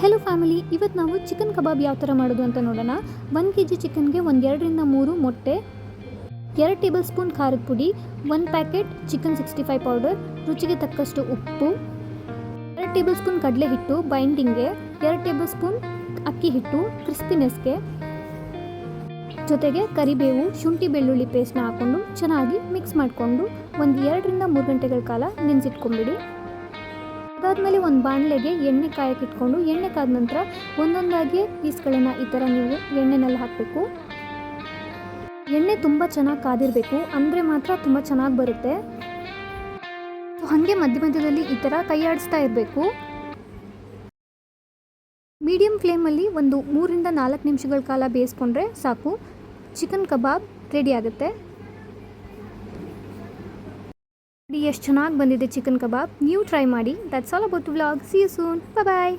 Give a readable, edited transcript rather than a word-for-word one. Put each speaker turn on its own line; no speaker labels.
Hello family, ಇವತ್ತು ನಾವು chicken ಕಬಾಬ್ ಯಾವ ಥರ ಮಾಡೋದು ಅಂತ ನೋಡೋಣ. 1 kg ಚಿಕನ್ಗೆ ಒಂದು 2ರಿಂದ 3 ಮೊಟ್ಟೆ, 2 ಟೇಬಲ್ ಸ್ಪೂನ್ ಖಾರದ ಪುಡಿ, 1 ಪ್ಯಾಕೆಟ್ ಚಿಕನ್ 65 ಪೌಡರ್, ರುಚಿಗೆ ತಕ್ಕಷ್ಟು ಉಪ್ಪು, 2 ಟೇಬಲ್ ಸ್ಪೂನ್ ಕಡಲೆ ಹಿಟ್ಟು ಬೈಂಡಿಂಗ್ಗೆ, 2 ಟೇಬಲ್ ಸ್ಪೂನ್ ಅಕ್ಕಿ ಹಿಟ್ಟು ಕ್ರಿಸ್ಪಿನೆಸ್ಗೆ, ಜೊತೆಗೆ ಕರಿಬೇವು, ಶುಂಠಿ ಬೆಳ್ಳುಳ್ಳಿ ಪೇಸ್ಟ್ನ ಹಾಕ್ಕೊಂಡು ಚೆನ್ನಾಗಿ ಮಿಕ್ಸ್ ಮಾಡಿಕೊಂಡು ಒಂದು 2ರಿಂದ 3 ಗಂಟೆಗಳ ಕಾಲ ನೆನೆಸಿಟ್ಕೊಂಬಿಡಿ. ಅದಾದಮೇಲೆ ಒಂದು ಬಾಣಲೆಗೆ ಎಣ್ಣೆ ಕಾಯಕ್ಕೆ ಇಟ್ಕೊಂಡು, ಎಣ್ಣೆ ಕಾದ ನಂತರ ಒಂದೊಂದಾಗಿ ಪೀಸ್ಗಳನ್ನು ಈ ಥರ ನೀವು ಎಣ್ಣೆನಲ್ಲಿ ಹಾಕಬೇಕು. ಎಣ್ಣೆ ತುಂಬ ಚೆನ್ನಾಗಿ ಕಾದಿರಬೇಕು, ಅಂದರೆ ಮಾತ್ರ ತುಂಬ ಚೆನ್ನಾಗಿ ಬರುತ್ತೆ. ಹಾಗೆ ಮಧ್ಯ ಮಧ್ಯದಲ್ಲಿ ಈ ಥರ ಕೈ ಆಡಿಸ್ತಾ ಇರಬೇಕು. ಮೀಡಿಯಂ ಫ್ಲೇಮಲ್ಲಿ ಒಂದು 3ರಿಂದ 4 ನಿಮಿಷಗಳ ಕಾಲ ಬೇಯಿಸ್ಕೊಂಡ್ರೆ ಸಾಕು, ಚಿಕನ್ ಕಬಾಬ್ ರೆಡಿ ಆಗುತ್ತೆ. ಎಷ್ಟು ಚೆನ್ನಾಗಿ ಬಂದಿದೆ ಚಿಕನ್ ಕಬಾಬ್, ನೀವು ಟ್ರೈ ಮಾಡಿ. That's all about the vlog. See you soon. Bye.